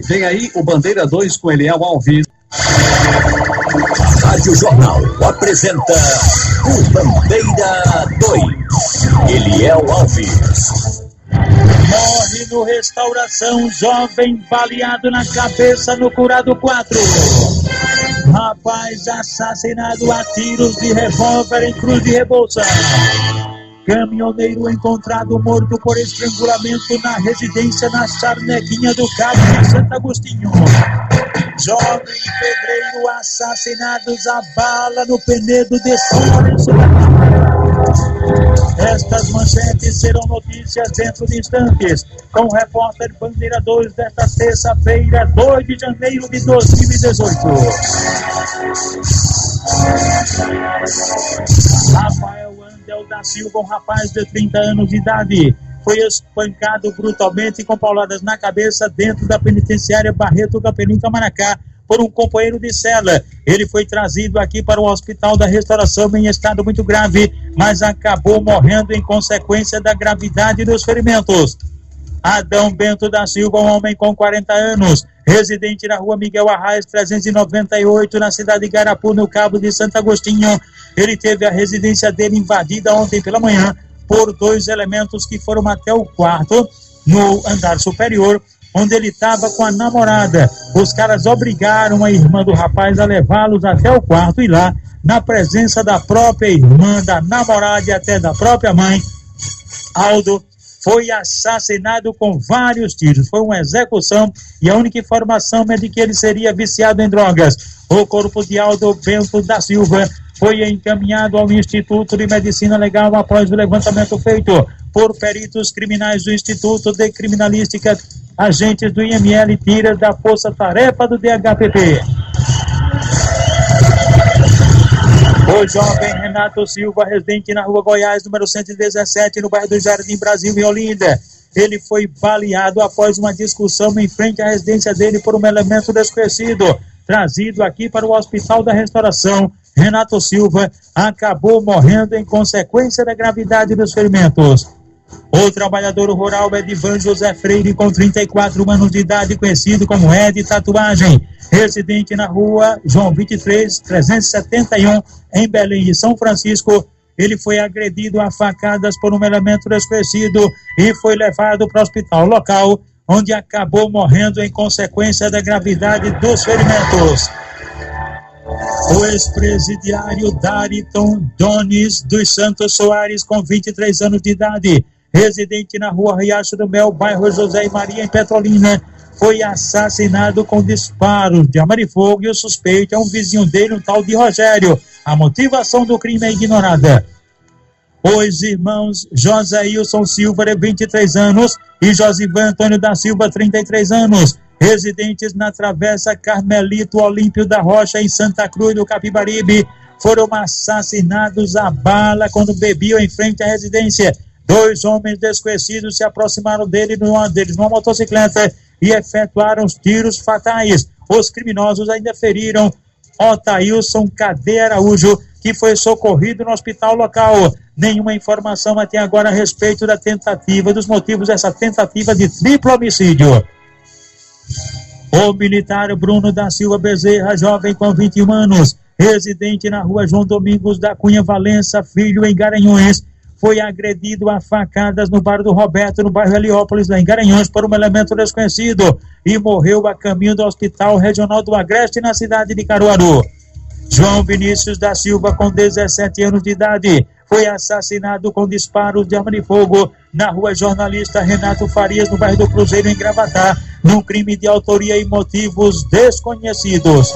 Vem aí o Bandeira 2 com Eliel Alves. Rádio Jornal apresenta o Bandeira 2, Eliel Alves. Morre no Restauração, jovem baleado na cabeça no Curado 4. Rapaz assassinado a tiros de revólver em Cruz de Rebouças. Caminhoneiro encontrado morto por estrangulamento na residência na Charnequinha do Cabo de Santo Agostinho. Jovem e pedreiro assassinados a bala no Penedo de São Lourenço da Câmara. Estas manchetes serão notícias dentro de instantes, com o repórter Bandeira 2 desta terça-feira, 2 de janeiro de 2018. Rafael Andel da Silva, um rapaz de 30 anos de idade, foi espancado brutalmente com pauladas na cabeça dentro da penitenciária Barreto Capelinho Tamaracá por um companheiro de cela. Ele foi trazido aqui para o Hospital da Restauração em estado muito grave, mas acabou morrendo em consequência da gravidade dos ferimentos. Adão Bento da Silva, um homem com 40 anos, residente na rua Miguel Arraes 398, na cidade de Garapu, no Cabo de Santo Agostinho. Ele teve a residência dele invadida ontem pela manhã por 2 elementos que foram até o quarto, no andar superior, onde ele estava com a namorada. Os caras obrigaram a irmã do rapaz a levá-los até o quarto e lá, na presença da própria irmã, da namorada e até da própria mãe, Aldo foi assassinado com vários tiros. Foi uma execução e a única informação é de que ele seria viciado em drogas. O corpo de Aldo Bento da Silva foi encaminhado ao Instituto de Medicina Legal após o levantamento feito por peritos criminais do Instituto de Criminalística, agentes do IML, tiras da Força Tarefa do DHPP. O jovem Renato Silva, residente na rua Goiás, número 117, no bairro do Jardim Brasil, em Olinda. Ele foi baleado após uma discussão em frente à residência dele por um elemento desconhecido. Trazido aqui para o Hospital da Restauração, Renato Silva acabou morrendo em consequência da gravidade dos ferimentos. O trabalhador rural Edivan José Freire, com 34 anos de idade, conhecido como Ed Tatuagem, residente na rua João 23, 371, em Belém de São Francisco. Ele foi agredido a facadas por um elemento desconhecido e foi levado para o hospital local, onde acabou morrendo em consequência da gravidade dos ferimentos. O ex-presidiário Dariton Donis dos Santos Soares, com 23 anos de idade, residente na rua Riacho do Mel, bairro José e Maria, em Petrolina, foi assassinado com disparos de arma de fogo, e o suspeito é um vizinho dele, um tal de Rogério. A motivação do crime é ignorada. Os irmãos Joséilson Silva, de 23 anos, e Josivan Antônio da Silva, 33 anos, residentes na Travessa Carmelito Olímpio da Rocha, em Santa Cruz do Capibaribe, foram assassinados a bala quando bebiam em frente à residência. 2 homens desconhecidos se aproximaram deles numa motocicleta e efetuaram os tiros fatais. Os criminosos ainda feriram Otailson Cadeia Araújo, que foi socorrido no hospital local. Nenhuma informação até agora a respeito da tentativa, dos motivos dessa tentativa de triplo homicídio. O militar Bruno da Silva Bezerra, jovem com 21 anos, residente na rua João Domingos da Cunha Valença Filho, em Garanhuns, foi agredido a facadas no bar do Roberto, no bairro Heliópolis, lá em Garanhuns, por um elemento desconhecido e morreu a caminho do Hospital Regional do Agreste, na cidade de Caruaru. João Vinícius da Silva, com 17 anos de idade, foi assassinado com disparos de arma de fogo na rua Jornalista Renato Farias, no bairro do Cruzeiro, em Gravatá, num crime de autoria e motivos desconhecidos.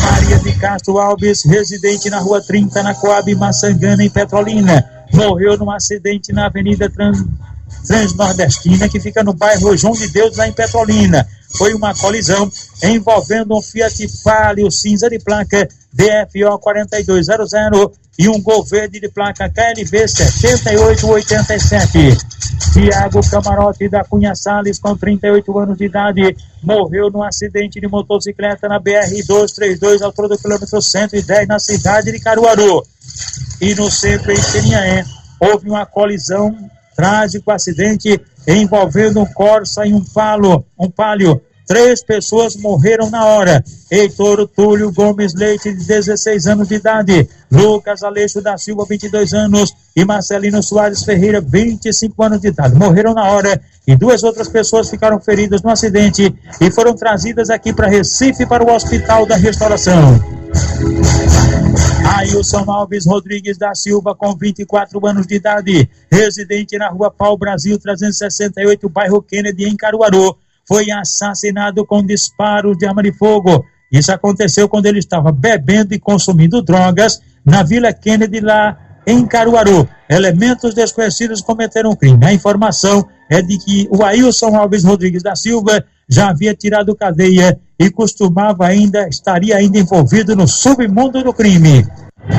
Maria de Castro Alves, residente na rua 30, na Coab Maçangana, em Petrolina, morreu num acidente na Avenida Transnordestina, que fica no bairro João de Deus, lá em Petrolina. Foi uma colisão envolvendo um Fiat Palio cinza de placa DFO 4200 e um Gol verde de placa KLB 7887. Tiago Camarote da Cunha Salles, com 38 anos de idade, morreu num acidente de motocicleta na BR-232, altura do quilômetro 110, na cidade de Caruaru. E no centro, em Xerinhaém, houve uma colisão, trágico acidente envolvendo um Corsa e um Palio 3 pessoas morreram na hora. Heitor Túlio Gomes Leite, de 16 anos de idade, Lucas Aleixo da Silva, 22 anos, e Marcelino Soares Ferreira, 25 anos de idade. Morreram na hora e 2 outras pessoas ficaram feridas no acidente e foram trazidas aqui para Recife, para o Hospital da Restauração. Ailson Alves Rodrigues da Silva, com 24 anos de idade, residente na rua Pau Brasil 368, bairro Kennedy, em Caruaru, foi assassinado com disparos de arma de fogo. Isso aconteceu quando ele estava bebendo e consumindo drogas na Vila Kennedy, lá em Caruaru. Elementos desconhecidos cometeram o crime. A informação é de que o Ailson Alves Rodrigues da Silva já havia tirado cadeia e estaria ainda envolvido no submundo do crime.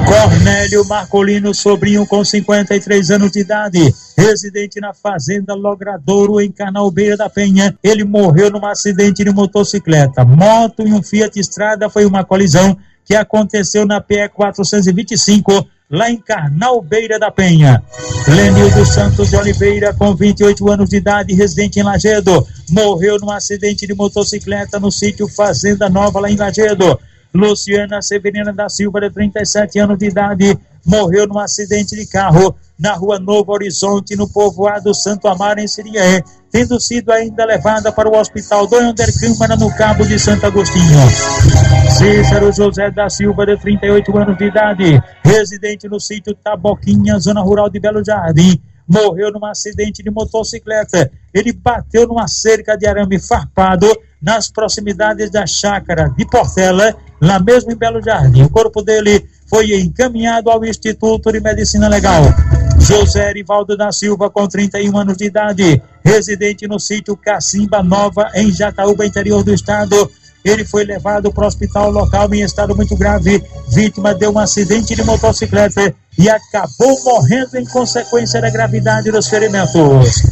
Cornélio Marcolino Sobrinho, com 53 anos de idade, residente na fazenda Logradouro, em Carnalbeira da Penha, ele morreu num acidente de motocicleta. Moto e um Fiat Strada, foi uma colisão que aconteceu na PE 425, lá em Carnalbeira da Penha. Lenildo Santos de Oliveira, com 28 anos de idade, residente em Lagedo, morreu num acidente de motocicleta no sítio Fazenda Nova, lá em Lagedo. Luciana Severina da Silva, de 37 anos de idade, morreu num acidente de carro na rua Novo Horizonte, no povoado Santo Amaro, em Sirié, tendo sido ainda levada para o Hospital Dom Helder Câmara, no Cabo de Santo Agostinho. Cícero José da Silva, de 38 anos de idade, residente no sítio Taboquinha, zona rural de Belo Jardim, morreu num acidente de motocicleta. Ele bateu numa cerca de arame farpado nas proximidades da chácara de Portela, lá mesmo em Belo Jardim. O corpo dele foi encaminhado ao Instituto de Medicina Legal. José Erivaldo da Silva, com 31 anos de idade, residente no sítio Cacimba Nova, em Jataúba, interior do estado. Ele foi levado para o hospital local em estado muito grave, vítima de um acidente de motocicleta e acabou morrendo em consequência da gravidade dos ferimentos.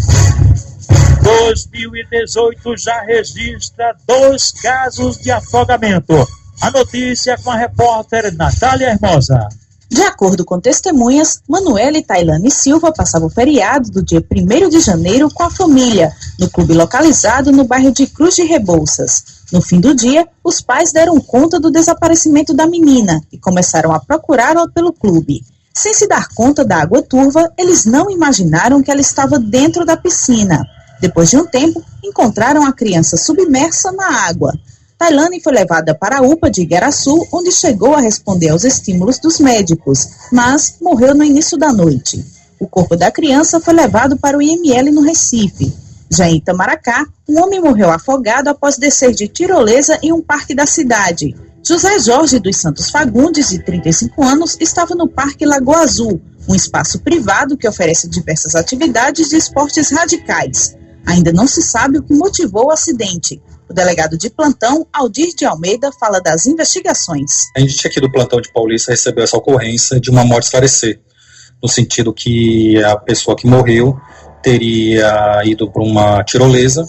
2018 já registra 2 casos de afogamento. A notícia com a repórter Natália Hermosa. De acordo com testemunhas, Manuela e Tailane Silva passavam o feriado do dia 1º de janeiro com a família, no clube localizado no bairro de Cruz de Rebouças. No fim do dia, os pais deram conta do desaparecimento da menina e começaram a procurá-la pelo clube. Sem se dar conta da água turva, eles não imaginaram que ela estava dentro da piscina. Depois de um tempo, encontraram a criança submersa na água. Tailane foi levada para a UPA de Igaraçu, onde chegou a responder aos estímulos dos médicos, mas morreu no início da noite. O corpo da criança foi levado para o IML no Recife. Já em Itamaracá, um homem morreu afogado após descer de tirolesa em um parque da cidade. José Jorge dos Santos Fagundes, de 35 anos, estava no Parque Lagoa Azul, um espaço privado que oferece diversas atividades de esportes radicais. Ainda não se sabe o que motivou o acidente. O delegado de plantão, Aldir de Almeida, fala das investigações. A gente aqui do plantão de Paulista recebeu essa ocorrência de uma morte esclarecer, no sentido que a pessoa que morreu teria ido para uma tirolesa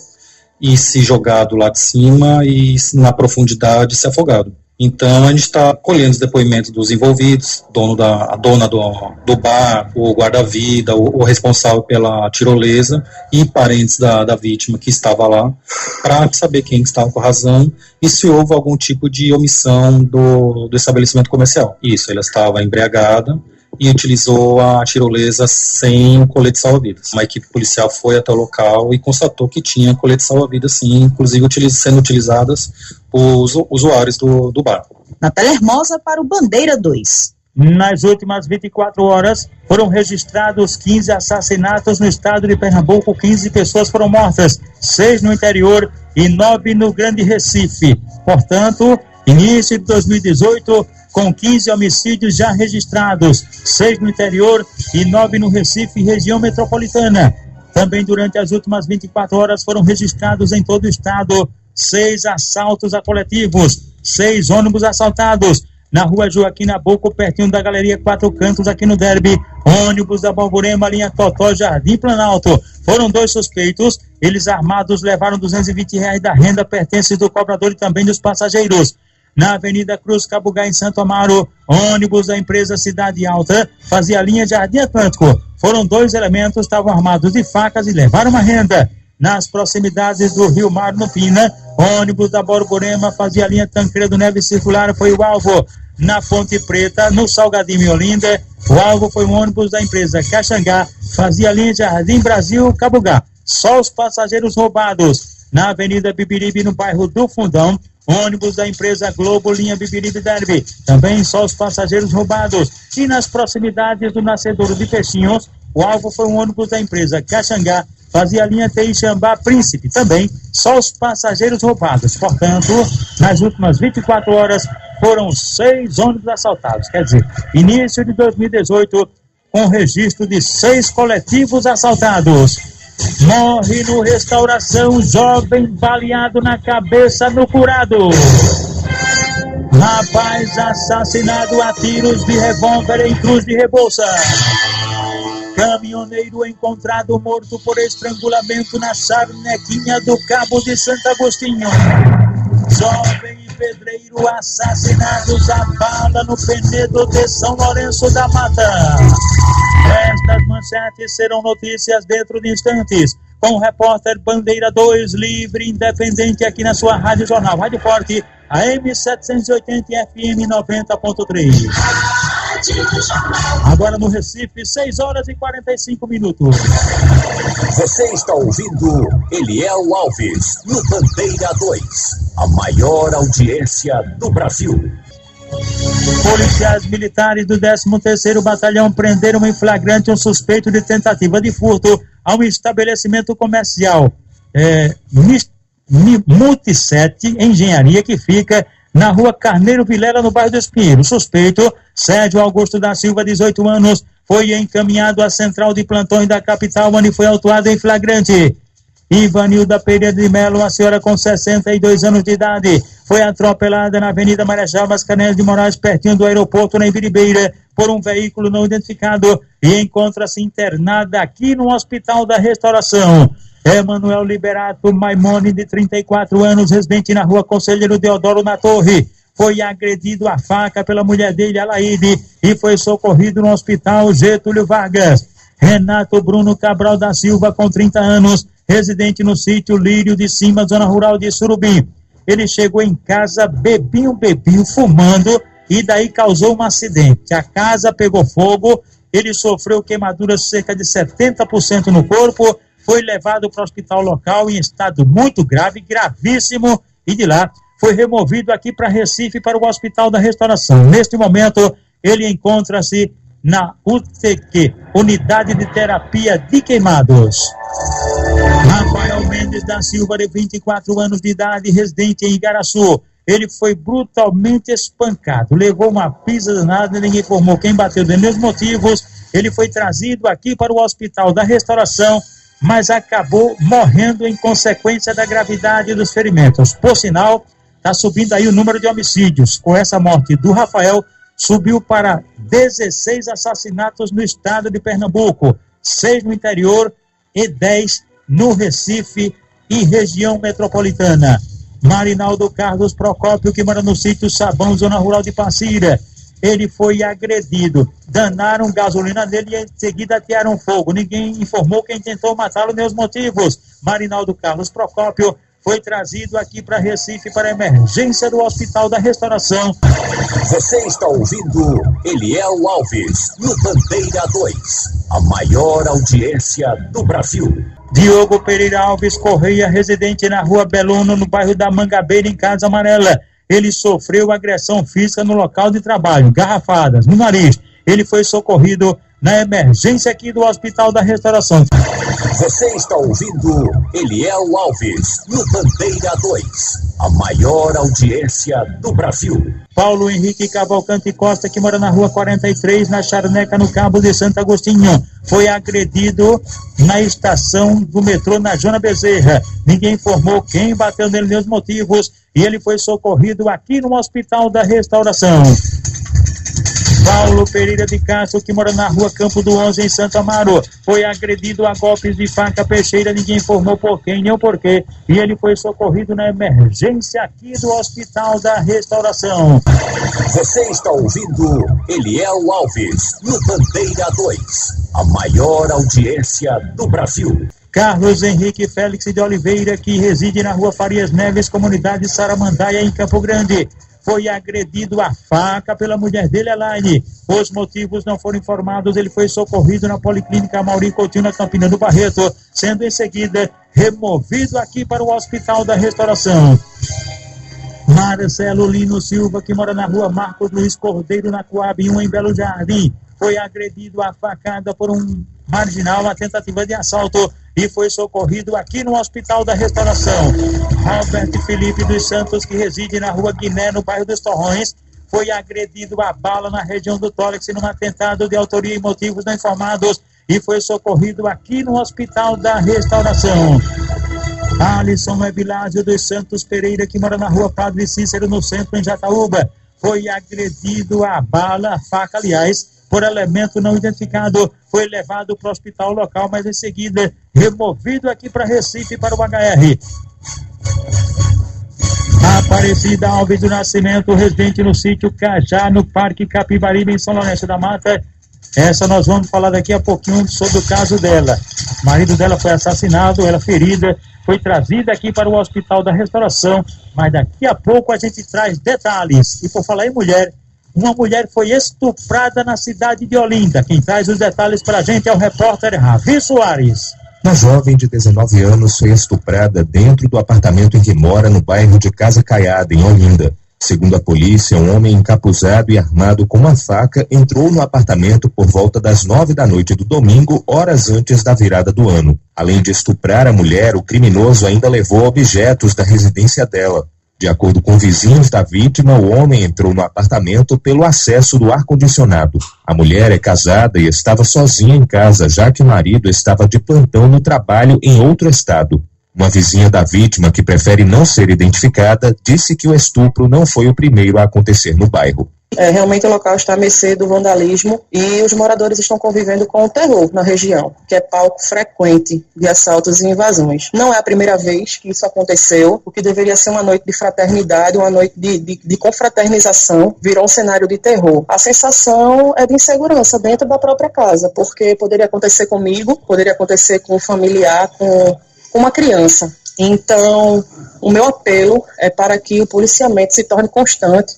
e se jogado lá de cima e na profundidade se afogado. Então a gente está colhendo os depoimentos dos envolvidos, a dona do bar, o guarda-vida, o responsável pela tirolesa e parentes da vítima que estava lá, para saber quem estava com a razão e se houve algum tipo de omissão do estabelecimento comercial. Isso, ela estava embriagada e utilizou a tirolesa sem o colete salva-vidas. Uma equipe policial foi até o local e constatou que tinha colete salva-vidas, sim, inclusive sendo utilizadas os usuários do bar. Natália Hermosa para o Bandeira 2. Nas últimas 24 horas foram registrados 15 assassinatos no estado de Pernambuco, 15 pessoas foram mortas, 6 no interior e 9 no Grande Recife. Portanto, início de 2018, com 15 homicídios já registrados, 6 no interior e 9 no Recife e região metropolitana. Também durante as últimas 24 horas foram registrados em todo o estado 6 assaltos a coletivos, 6 ônibus assaltados. Na rua Joaquim Nabuco, pertinho da Galeria Quatro Cantos, aqui no Derby, ônibus da Borborema, linha Totó, Jardim Planalto. Foram 2 suspeitos, eles armados levaram R$220 da renda pertence do cobrador e também dos passageiros. Na Avenida Cruz Cabugá, em Santo Amaro, ônibus da empresa Cidade Alta fazia a linha Jardim Atlântico. Foram 2 elementos, estavam armados de facas e levaram uma renda. nas proximidades do Rio Mar no Pina. Ônibus da Borborema fazia a linha Tancredo Neves circular, foi o alvo. Na Ponte Preta, no Salgadinho em Olinda, o alvo foi um ônibus da empresa Caxangá, fazia a linha Jardim Brasil Cabugá. Só os passageiros roubados. Na Avenida Bibiribe, no bairro do Fundão, ônibus da empresa Globo, linha Bibiribe Derby, também só os passageiros roubados. E nas proximidades do Nascedouro de Peixinhos, o alvo foi um ônibus da empresa Caxangá, fazia a linha Teixambá Príncipe, também só os passageiros roubados. Portanto, nas últimas 24 horas, foram 6 ônibus assaltados. Quer dizer, início de 2018, com registro de 6 coletivos assaltados. Morre no Restauração jovem baleado na cabeça no Curado. Rapaz assassinado a tiros de revólver em Cruz de Rebouças. Caminhoneiro encontrado morto por estrangulamento na Charnequinha do Cabo de Santo Agostinho. Jovem e pedreiro assassinados a bala no Penedo de São Lourenço da Mata. Estas manchetes serão notícias dentro de instantes, com o repórter Bandeira 2, livre, independente, aqui na sua Rádio Jornal. Rádio Forte, AM 780 FM 90.3. Agora no Recife, 6 horas e 45 minutos. Você está ouvindo Eliel Alves, no Bandeira 2, a maior audiência do Brasil. Policiais militares do 13º Batalhão prenderam em flagrante um suspeito de tentativa de furto a um estabelecimento comercial Multisete Engenharia, que fica na rua Carneiro Vilela, no bairro do Espinheiro. O suspeito, Sérgio Augusto da Silva, 18 anos, foi encaminhado à central de plantões da capital, onde foi autuado em flagrante. Ivanilda Pereira de Melo, uma senhora com 62 anos de idade, foi atropelada na Avenida Marechal Mascarenhas de Moraes, pertinho do aeroporto, na Ibiribeira, por um veículo não identificado, e encontra-se internada aqui no Hospital da Restauração. Emanuel Liberato Maimone, de 34 anos, residente na rua Conselheiro Deodoro, na Torre, foi agredido a faca pela mulher dele, Alaide, e foi socorrido no Hospital Getúlio Vargas. Renato Bruno Cabral da Silva, com 30 anos, residente no sítio Lírio de Cima, zona rural de Surubim. Ele chegou em casa bebinho, fumando, e daí causou um acidente. A casa pegou fogo, ele sofreu queimaduras cerca de 70% no corpo, foi levado para o hospital local em estado muito grave, gravíssimo, e de lá foi removido aqui para Recife, para o Hospital da Restauração. Neste momento, ele encontra-se na UTQ, Unidade de Terapia de Queimados. Rafael Mendes da Silva, de 24 anos de idade, residente em Igaraçu. Ele foi brutalmente espancado, levou uma pisa danada, ninguém informou quem bateu, de mesmos motivos. Ele foi trazido aqui para o Hospital da Restauração, mas acabou morrendo em consequência da gravidade dos ferimentos. Por sinal, está subindo aí o número de homicídios. Com essa morte do Rafael, subiu para 16 assassinatos no estado de Pernambuco, 6 no interior e 10 no Recife e região metropolitana. Marinaldo Carlos Procópio, que mora no sítio Sabão, zona rural de Passira, ele foi agredido, danaram gasolina nele e em seguida atearam fogo. Ninguém informou quem tentou matá-lo nem os motivos. Marinaldo Carlos Procópio foi trazido aqui para Recife para emergência do Hospital da Restauração. Você está ouvindo Eliel Alves, no Bandeira 2, a maior audiência do Brasil. Diogo Pereira Alves Correia, residente na rua Beluno, no bairro da Mangabeira, em Casa Amarela. Ele sofreu agressão física no local de trabalho, garrafadas no nariz. Ele foi socorrido na emergência aqui do Hospital da Restauração. Você está ouvindo Eliel Alves, no Bandeira 2, a maior audiência do Brasil. Paulo Henrique Cavalcante Costa, que mora na rua 43, na Charneca, no Cabo de Santo Agostinho, foi agredido na estação do metrô na Joana Bezerra. Ninguém informou quem bateu nele, nem os motivos, e ele foi socorrido aqui no Hospital da Restauração. Paulo Pereira de Castro, que mora na rua Campo do 11, em Santo Amaro, foi agredido a golpes de faca peixeira, ninguém informou por quem nem o porquê, e ele foi socorrido na emergência aqui do Hospital da Restauração. Você está ouvindo Eliel Alves, no Bandeira 2, a maior audiência do Brasil. Carlos Henrique Félix de Oliveira, que reside na rua Farias Neves, comunidade Saramandaia, em Campo Grande, foi agredido a faca pela mulher dele, Elaine. Os motivos não foram informados. Ele foi socorrido na Policlínica Amauri Coutinho, na Campina do Barreto, sendo em seguida removido aqui para o Hospital da Restauração. Marcelo Lino Silva, que mora na rua Marcos Luiz Cordeiro, na Coab 1, em Belo Jardim, foi agredido a facada por um marginal, uma tentativa de assalto, e foi socorrido aqui no Hospital da Restauração. Roberto Felipe dos Santos, que reside na rua Guiné, no bairro dos Torrões, foi agredido a bala na região do tórax num atentado de autoria e motivos não informados, e foi socorrido aqui no Hospital da Restauração. Alisson Evilásio dos Santos Pereira, que mora na rua Padre Cícero, no centro, em Jataúba, foi agredido a bala, faca, aliás, por elemento não identificado, foi levado para o hospital local, mas em seguida removido aqui para Recife, para o HR. Aparecida Alves do Nascimento, residente no sítio Cajá, no Parque Capibaribe, em São Lourenço da Mata. Essa nós vamos falar daqui a pouquinho sobre o caso dela. O marido dela foi assassinado, ela ferida, foi trazida aqui para o Hospital da Restauração, mas daqui a pouco a gente traz detalhes. E por falar em mulher, uma mulher foi estuprada na cidade de Olinda. Quem traz os detalhes para a gente é o repórter Ravi Soares. Uma jovem de 19 anos foi estuprada dentro do apartamento em que mora, no bairro de Casa Caiada, em Olinda. Segundo a polícia, um homem encapuzado e armado com uma faca entrou no apartamento por volta das 9 da noite do domingo, horas antes da virada do ano. Além de estuprar a mulher, o criminoso ainda levou objetos da residência dela. De acordo com vizinhos da vítima, o homem entrou no apartamento pelo acesso do ar-condicionado. A mulher é casada e estava sozinha em casa, já que o marido estava de plantão no trabalho em outro estado. Uma vizinha da vítima, que prefere não ser identificada, disse que o estupro não foi o primeiro a acontecer no bairro. Realmente o local está à mercê do vandalismo e os moradores estão convivendo com o terror na região, que é palco frequente de assaltos e invasões. Não é a primeira vez que isso aconteceu, o que deveria ser uma noite de fraternidade, uma noite de confraternização, virou um cenário de terror. A sensação é de insegurança dentro da própria casa, porque poderia acontecer comigo, poderia acontecer com um familiar, com uma criança. Então, o meu apelo é para que o policiamento se torne constante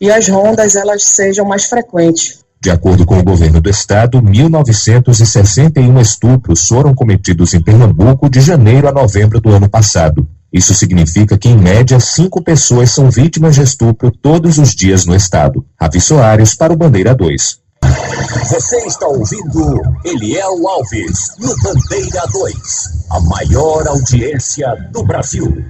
e as rondas elas sejam mais frequentes. De acordo com o governo do estado, 1.961 estupros foram cometidos em Pernambuco de janeiro a novembro do ano passado. Isso significa que, em média, 5 pessoas são vítimas de estupro todos os dias no estado. Ravi Soares para o Bandeira 2. Você está ouvindo Eliel Alves no Bandeira 2, a maior audiência do Brasil.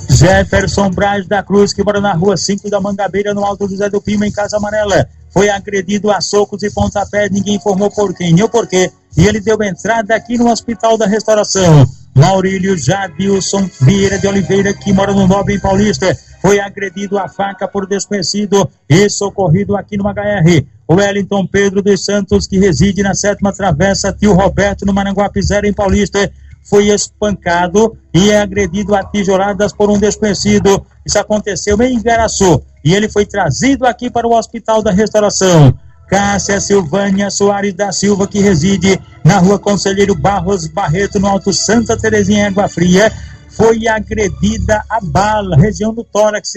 Jefferson Braz da Cruz, que mora na rua 5 da Mangabeira, no Alto José do Pima, em Casa Amarela, foi agredido a socos e pontapés, ninguém informou por quem nem o porquê, e ele deu entrada aqui no Hospital da Restauração. Maurílio Jadilson Vieira de Oliveira, que mora no Nobre, em Paulista, foi agredido a faca por desconhecido e socorrido aqui no HR. O Wellington Pedro dos Santos, que reside na 7ª Travessa Tio Roberto, no Maranguape Zero, em Paulista, foi espancado e é agredido a tijoladas por um desconhecido. Isso aconteceu em Igaraçu e ele foi trazido aqui para o Hospital da Restauração. Cássia Silvânia Soares da Silva, que reside na rua Conselheiro Barros Barreto, no Alto Santa Terezinha, em Água Fria, foi agredida a bala, região do tórax.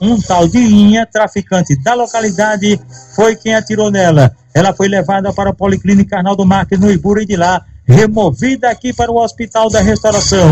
Um tal de Inha, traficante da localidade, foi quem atirou nela. Ela foi levada para a Policlínica Arnaldo Marques, no Ibura, e de lá removida aqui para o Hospital da Restauração.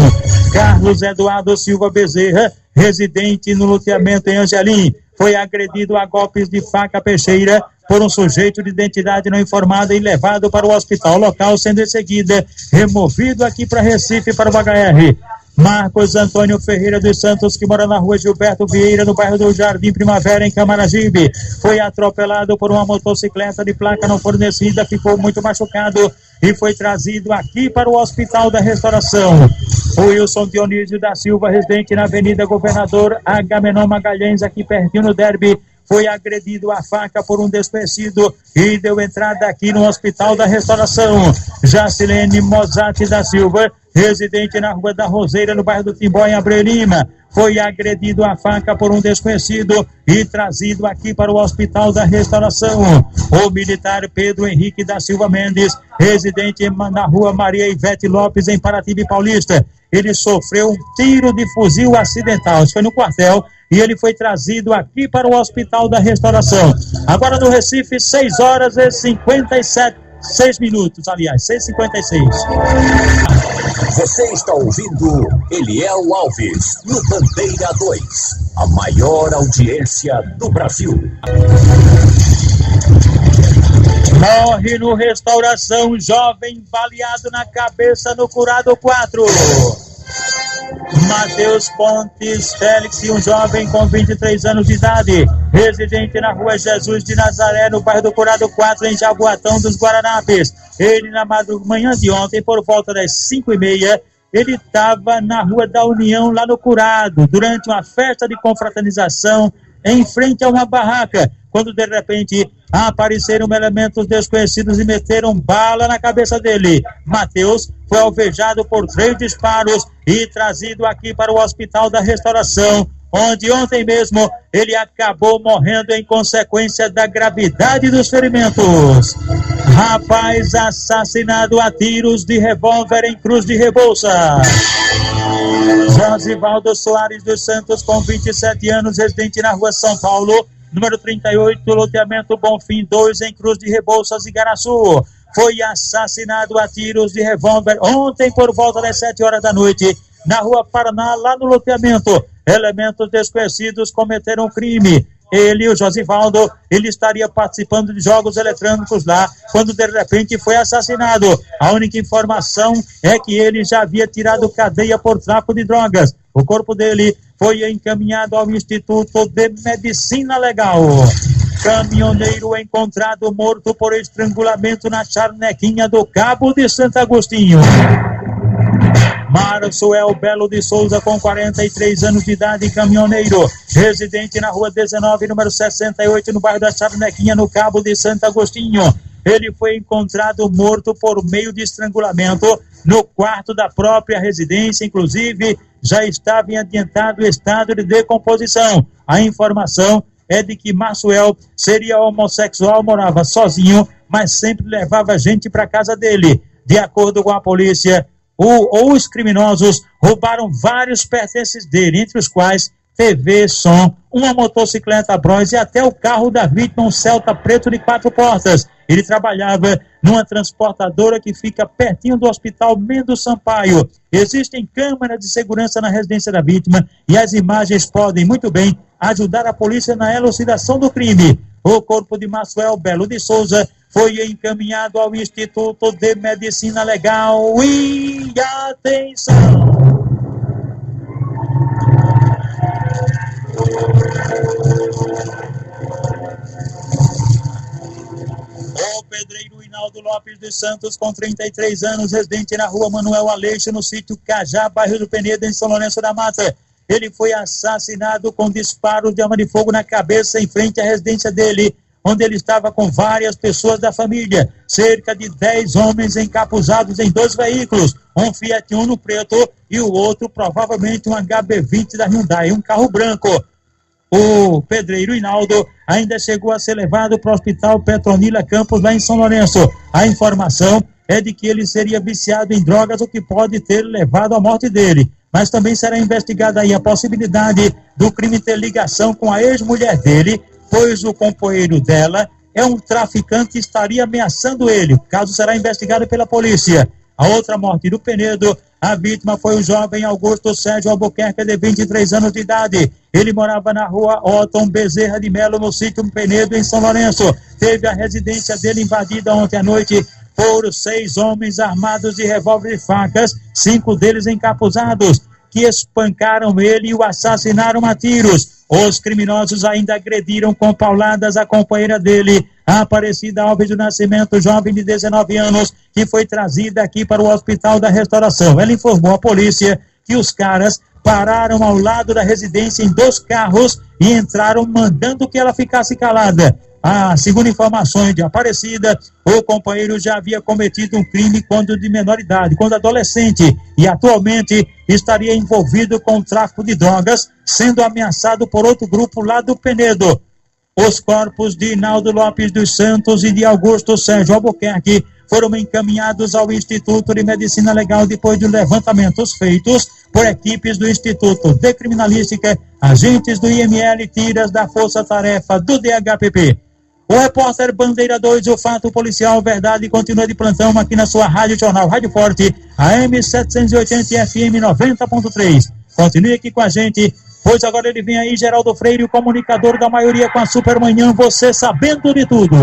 Carlos Eduardo Silva Bezerra, residente no loteamento em Angelim, foi agredido a golpes de faca peixeira por um sujeito de identidade não informada e levado para o hospital local, sendo em seguida removido aqui para Recife, para o HR. Marcos Antônio Ferreira dos Santos, que mora na rua Gilberto Vieira, no bairro do Jardim Primavera, em Camaragibe, foi atropelado por uma motocicleta de placa não fornecida, ficou muito machucado e foi trazido aqui para o Hospital da Restauração. O Wilson Dionísio da Silva, residente na Avenida Governador Agamenon Magalhães, aqui pertinho no Derby, foi agredido a faca por um desconhecido e deu entrada aqui no Hospital da Restauração. Jacilene Mozatti da Silva, residente na Rua da Roseira, no bairro do Timbó, em Abreu Lima, foi agredido a faca por um desconhecido e trazido aqui para o Hospital da Restauração. O militar Pedro Henrique da Silva Mendes, residente na Rua Maria Ivete Lopes, em Paratibe Paulista, ele sofreu um tiro de fuzil acidental. Isso foi no quartel e ele foi trazido aqui para o Hospital da Restauração. Agora no Recife, 6 horas e 6 minutos, aliás, 6h56. Você está ouvindo Eliel Alves, no Bandeira 2, a maior audiência do Brasil. Morre no Restauração, jovem baleado na cabeça no Curado 4. Matheus Pontes Félix, um jovem com 23 anos de idade, residente na Rua Jesus de Nazaré, no bairro do Curado 4, em Jaboatão dos Guaranapes. Ele, na manhã de ontem, por volta das 5h30, ele estava na Rua da União, lá no Curado, durante uma festa de confraternização, em frente a uma barraca, quando de repente apareceram elementos desconhecidos e meteram bala na cabeça dele. Matheus foi alvejado por 3 disparos e trazido aqui para o Hospital da Restauração, onde ontem mesmo ele acabou morrendo em consequência da gravidade dos ferimentos. Rapaz assassinado a tiros de revólver em Cruz de Rebouças. Josivaldo Soares dos Santos, com 27 anos, residente na Rua São Paulo, número 38, loteamento Bonfim 2, em Cruz de Rebouças, Igaraçu. Foi assassinado a tiros de revólver ontem por volta das 7 horas da noite, na Rua Paraná, lá no loteamento. Elementos desconhecidos cometeram crime. Ele, o Josivaldo, ele estaria participando de jogos eletrônicos lá, quando de repente foi assassinado. A única informação é que ele já havia tirado cadeia por tráfico de drogas. O corpo dele foi encaminhado ao Instituto de Medicina Legal. Caminhoneiro encontrado morto por estrangulamento na charnequinha do Cabo de Santo Agostinho. Marçoel Belo de Souza, com 43 anos de idade, caminhoneiro, residente na Rua 19, número 68, no bairro da Charnequinha, no Cabo de Santo Agostinho. Ele foi encontrado morto por meio de estrangulamento no quarto da própria residência, inclusive já estava em adiantado estado de decomposição. A informação é de que Marçoel seria homossexual, morava sozinho, mas sempre levava gente para casa dele. De acordo com a polícia, os criminosos roubaram vários pertences dele, entre os quais TV, som, uma motocicleta Bronze e até o carro da vítima, um Celta preto de 4 portas. Ele trabalhava numa transportadora que fica pertinho do Hospital Mendes Sampaio. Existem câmeras de segurança na residência da vítima e as imagens podem muito bem ajudar a polícia na elucidação do crime. O corpo de Marçoel Belo de Souza foi encaminhado ao Instituto de Medicina Legal. E atenção! O pedreiro Hinaldo Lopes dos Santos, com 33 anos, residente na Rua Manuel Aleixo, no sítio Cajá, bairro do Penedo, em São Lourenço da Mata. Ele foi assassinado com disparos de arma de fogo na cabeça, em frente à residência dele, onde ele estava com várias pessoas da família. Cerca de 10 homens encapuzados em 2 veículos, um Fiat Uno preto e o outro provavelmente um HB20 da Hyundai, um carro branco. O pedreiro Hinaldo ainda chegou a ser levado para o Hospital Petronila Campos, lá em São Lourenço. A informação é de que ele seria viciado em drogas, o que pode ter levado à morte dele. Mas também será investigada aí a possibilidade do crime ter ligação com a ex-mulher dele, pois o companheiro dela é um traficante e estaria ameaçando ele. O caso será investigado pela polícia. A outra morte do Penedo, a vítima foi o jovem Augusto Sérgio Albuquerque, de 23 anos de idade. Ele morava na Rua Otton Bezerra de Melo, no sítio Penedo, em São Lourenço. Teve a residência dele invadida ontem à noite por 6 homens armados de revólver e facas, 5 deles encapuzados, que espancaram ele e o assassinaram a tiros. Os criminosos ainda agrediram com pauladas a companheira dele, a Aparecida Alves do Nascimento, jovem de 19 anos, que foi trazida aqui para o Hospital da Restauração. Ela informou à polícia que os caras pararam ao lado da residência em 2 carros e entraram mandando que ela ficasse calada. Segundo informações de Aparecida, o companheiro já havia cometido um crime quando de menor idade, quando adolescente, e atualmente estaria envolvido com o tráfico de drogas, sendo ameaçado por outro grupo lá do Penedo. Os corpos de Inaldo Lopes dos Santos e de Augusto Sérgio Albuquerque foram encaminhados ao Instituto de Medicina Legal depois de levantamentos feitos por equipes do Instituto de Criminalística, agentes do IML, tiras da Força Tarefa do DHPP. O repórter Bandeira 2, o fato policial verdade, continua de plantão aqui na sua Rádio Jornal Rádio Forte, AM 780 FM 90.3. Continue aqui com a gente, pois agora ele vem aí, Geraldo Freire, o comunicador da maioria com a Supermanhã, você sabendo de tudo.